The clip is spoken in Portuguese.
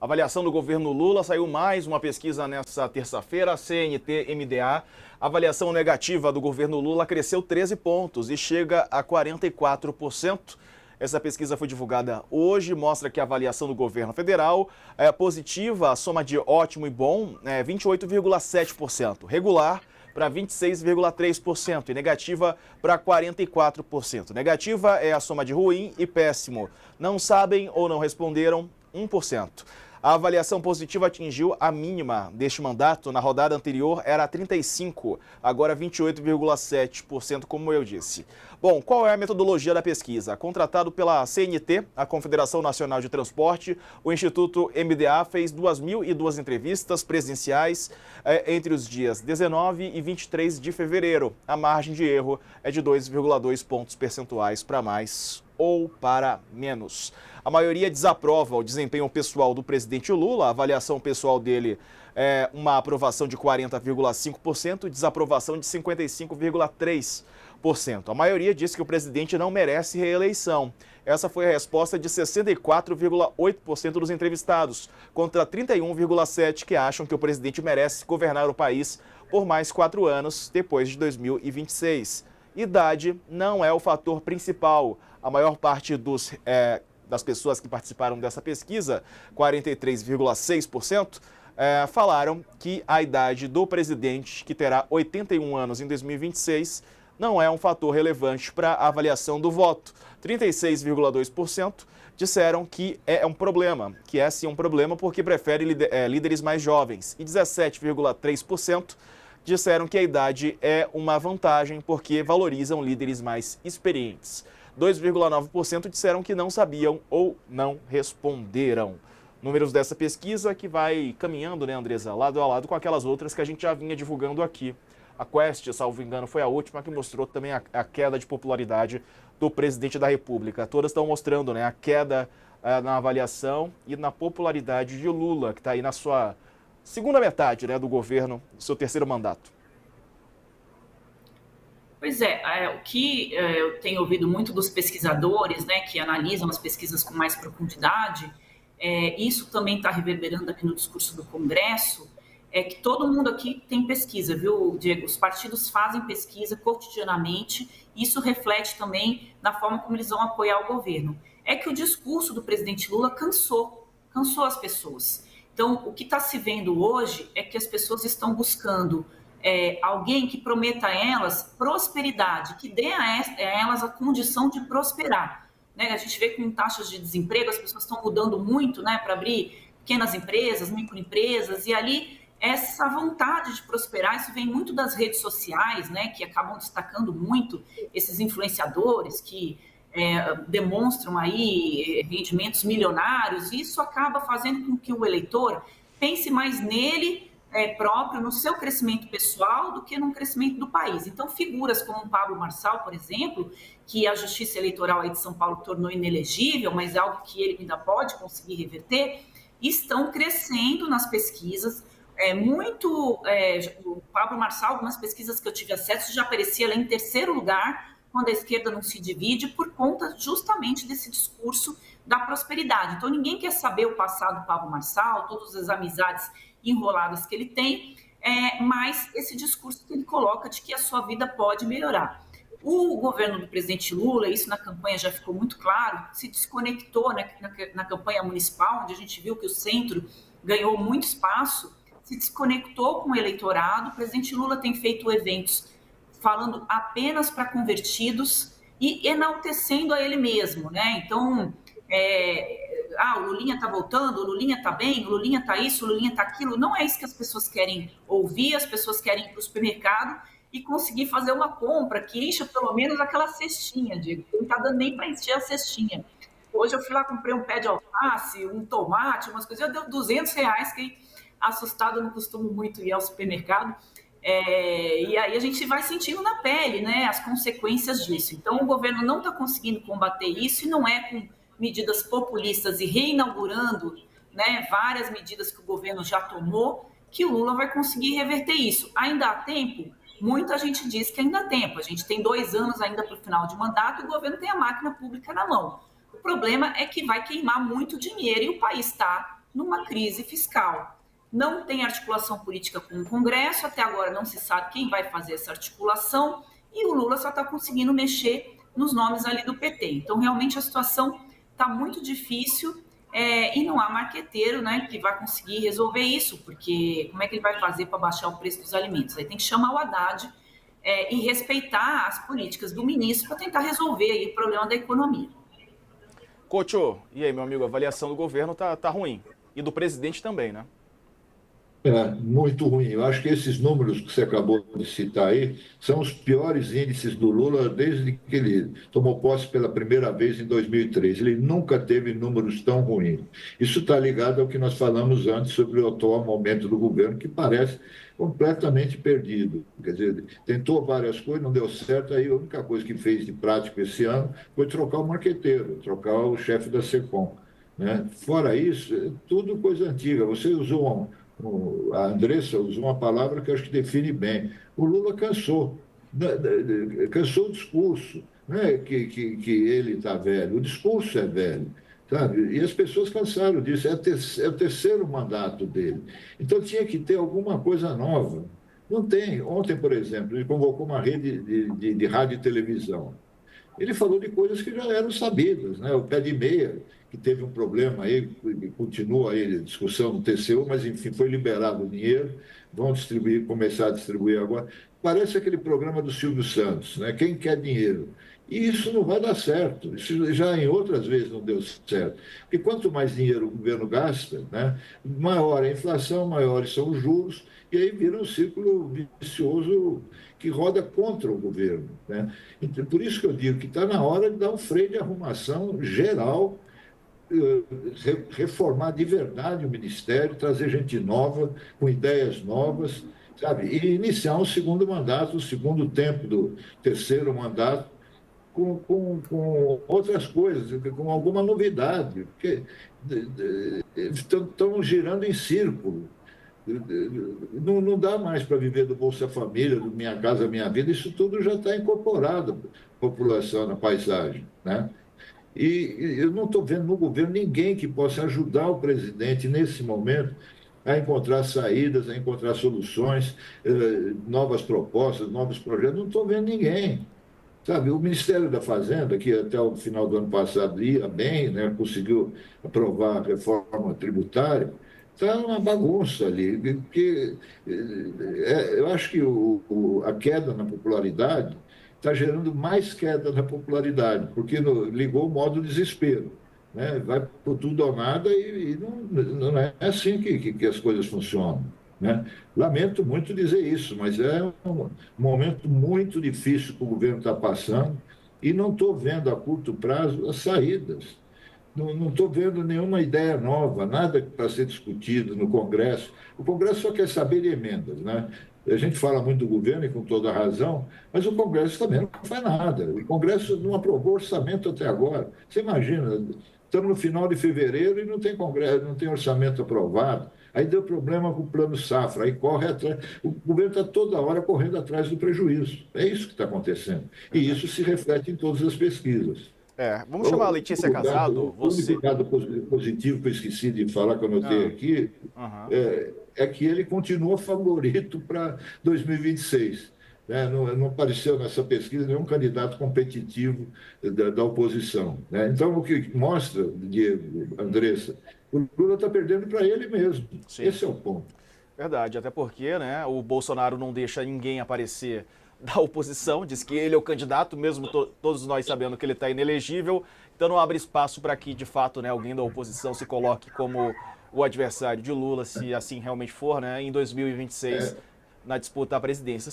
Avaliação do governo Lula, saiu mais uma pesquisa nessa terça-feira, CNT-MDA. Avaliação negativa do governo Lula cresceu 13 pontos e chega a 44%. Essa pesquisa foi divulgada hoje, mostra que a avaliação do governo federal é positiva, a soma de ótimo e bom é 28,7%, regular para 26,3% e negativa para 44%. Negativa é a soma de ruim e péssimo. Não sabem ou não responderam, 1%. A avaliação positiva atingiu a mínima deste mandato. Na rodada anterior era 35%, agora 28,7%, como eu disse. Bom, qual é a metodologia da pesquisa? Contratado pela CNT, a Confederação Nacional de Transporte, o Instituto MDA fez 2.002 entrevistas presenciais entre os dias 19 e 23 de fevereiro. A margem de erro é de 2,2 pontos percentuais para mais ou para menos. A maioria desaprova o desempenho pessoal do presidente Lula. A avaliação pessoal dele é uma aprovação de 40,5% e desaprovação de 55,3%. A maioria diz que o presidente não merece reeleição. Essa foi a resposta de 64,8% dos entrevistados, contra 31,7% que acham que o presidente merece governar o país por mais 4 anos depois de 2026. Idade não é o fator principal. A maior parte das pessoas que participaram dessa pesquisa, 43,6%, falaram que a idade do presidente, que terá 81 anos em 2026, não é um fator relevante para a avaliação do voto. 36,2% disseram que é um problema, que é sim um problema porque prefere líderes mais jovens. E 17,3% disseram que a idade é uma vantagem porque valorizam líderes mais experientes. 2,9% disseram que não sabiam ou não responderam. Números dessa pesquisa que vai caminhando, né, Andresa, lado a lado com aquelas outras que a gente já vinha divulgando aqui. A Quest, salvo engano, foi a última que mostrou também a queda de popularidade do presidente da República. Todas estão mostrando, né, a queda na avaliação e na popularidade de Lula, que está aí na sua segunda metade, né, do governo, seu terceiro mandato. Pois o que eu tenho ouvido muito dos pesquisadores, né, que analisam as pesquisas com mais profundidade, isso também está reverberando aqui no discurso do Congresso, é que todo mundo aqui tem pesquisa, viu, Diego? Os partidos fazem pesquisa cotidianamente, isso reflete também na forma como eles vão apoiar o governo. É que o discurso do presidente Lula cansou as pessoas. Então, o que está se vendo hoje é que as pessoas estão buscando alguém que prometa a elas prosperidade, que dê a elas a condição de prosperar. Né? A gente vê que com taxas de desemprego as pessoas estão mudando muito, né, para abrir pequenas empresas, microempresas, e ali essa vontade de prosperar, isso vem muito das redes sociais, né, que acabam destacando muito esses influenciadores que demonstram aí rendimentos milionários, e isso acaba fazendo com que o eleitor pense mais nele próprio, no seu crescimento pessoal, do que no crescimento do país. Então, figuras como o Pablo Marçal, por exemplo, que a Justiça Eleitoral aí de São Paulo tornou inelegível, mas é algo que ele ainda pode conseguir reverter, estão crescendo nas pesquisas. O Pablo Marçal, algumas pesquisas que eu tive acesso, já aparecia lá em terceiro lugar, quando a esquerda não se divide, por conta justamente desse discurso da prosperidade. Então, ninguém quer saber o passado do Pablo Marçal, todas as amizades enroladas que ele tem, mas esse discurso que ele coloca de que a sua vida pode melhorar. O governo do presidente Lula, isso na campanha já ficou muito claro, se desconectou, né, na campanha municipal, onde a gente viu que o centro ganhou muito espaço, se desconectou com o eleitorado. O presidente Lula tem feito eventos falando apenas para convertidos e enaltecendo a ele mesmo, né? Então, o Lulinha está voltando, o Lulinha está bem, o Lulinha está isso, o Lulinha está aquilo. Não é isso que as pessoas querem ouvir, as pessoas querem ir para o supermercado e conseguir fazer uma compra que encha pelo menos aquela cestinha, Diego. Não está dando nem para encher a cestinha. Hoje eu fui lá, comprei um pé de alface, um tomate, umas coisas, deu R$200, que assustado, eu não costumo muito ir ao supermercado. E aí a gente vai sentindo na pele, né, as consequências disso. Então, o governo não está conseguindo combater isso, e não é com medidas populistas e reinaugurando, né, várias medidas que o governo já tomou, que o Lula vai conseguir reverter isso. Ainda há tempo? Muita gente diz que ainda há tempo. A gente tem 2 anos ainda para o final de mandato e o governo tem a máquina pública na mão. O problema é que vai queimar muito dinheiro e o país está numa crise fiscal. Não tem articulação política com o Congresso, até agora não se sabe quem vai fazer essa articulação, e o Lula só está conseguindo mexer nos nomes ali do PT. Então, realmente, a situação está muito difícil e não há marqueteiro, né, que vai conseguir resolver isso, porque como é que ele vai fazer para baixar o preço dos alimentos? Aí tem que chamar o Haddad e respeitar as políticas do ministro para tentar resolver aí o problema da economia. Couto, e aí, meu amigo, a avaliação do governo tá ruim. E do presidente também, né? É, muito ruim. Eu acho que esses números que você acabou de citar aí são os piores índices do Lula desde que ele tomou posse pela primeira vez em 2003. Ele nunca teve números tão ruins. Isso está ligado ao que nós falamos antes sobre o atual momento do governo, que parece completamente perdido. Quer dizer, tentou várias coisas, não deu certo, aí a única coisa que fez de prático esse ano foi trocar o marqueteiro, trocar o chefe da SECOM, né? Fora isso, é tudo coisa antiga. Você usou a Andressa usou uma palavra que eu acho que define bem. O Lula cansou, cansou o discurso. Não é que ele está velho, o discurso é velho, sabe? E as pessoas cansaram disso, é o terceiro mandato dele. Então tinha que ter alguma coisa nova. Não tem. Ontem, por exemplo, ele convocou uma rede de rádio e televisão. Ele falou de coisas que já eram sabidas, né? O pé de meia, que teve um problema aí, continua aí a discussão no TCU, mas enfim, foi liberado o dinheiro, vão distribuir, começar a distribuir agora. Parece aquele programa do Silvio Santos, né? Quem quer dinheiro? E isso não vai dar certo. Isso já em outras vezes não deu certo. Porque quanto mais dinheiro o governo gasta, né, maior é a inflação, maiores são os juros, e aí vira um círculo vicioso que roda contra o governo, né? Então, por isso que eu digo que está na hora de dar um freio de arrumação geral, reformar de verdade o Ministério, trazer gente nova, com ideias novas, sabe? E iniciar um segundo mandato, o segundo tempo do terceiro mandato, com outras coisas, com alguma novidade, porque estão girando em círculo. Não dá mais para viver do Bolsa Família, do Minha Casa Minha Vida, isso tudo já está incorporado à população, na paisagem, né? E eu não estou vendo no governo ninguém que possa ajudar o presidente nesse momento a encontrar saídas, a encontrar soluções, novas propostas, novos projetos. Não estou vendo ninguém. Sabe, o Ministério da Fazenda, que até o final do ano passado ia bem, né, conseguiu aprovar a reforma tributária, está uma bagunça ali, porque eu acho que a queda na popularidade está gerando mais queda na popularidade, porque ligou o modo desespero, né? Vai por tudo ou nada e não é assim que as coisas funcionam, né? Lamento muito dizer isso, mas é um momento muito difícil que o governo está passando e não estou vendo a curto prazo as saídas. Não estou vendo nenhuma ideia nova, nada para ser discutido no Congresso. O Congresso só quer saber de emendas, né? A gente fala muito do governo e com toda razão, mas o Congresso também não faz nada. O Congresso não aprovou orçamento até agora. Você imagina, estamos no final de fevereiro e não tem Congresso, não tem orçamento aprovado. Aí deu problema com o Plano Safra, aí corre atrás. O governo está toda hora correndo atrás do prejuízo. É isso que está acontecendo. E isso se reflete em todas as pesquisas. Vamos chamar a Letícia Casado. O único dado positivo que eu esqueci de falar, que eu anotei aqui, é que ele continua favorito para 2026. Né? Não apareceu nessa pesquisa nenhum candidato competitivo da oposição. Né? Então, o que mostra, Diego, Andressa, o Lula está perdendo para ele mesmo. Sim. Esse é o ponto. Verdade, até porque, né, o Bolsonaro não deixa ninguém aparecer da oposição, diz que ele é o candidato, mesmo todos nós sabendo que ele está inelegível, então não abre espaço para que, de fato, né, alguém da oposição se coloque como o adversário de Lula, se assim realmente for, né, em 2026, na disputa à presidência.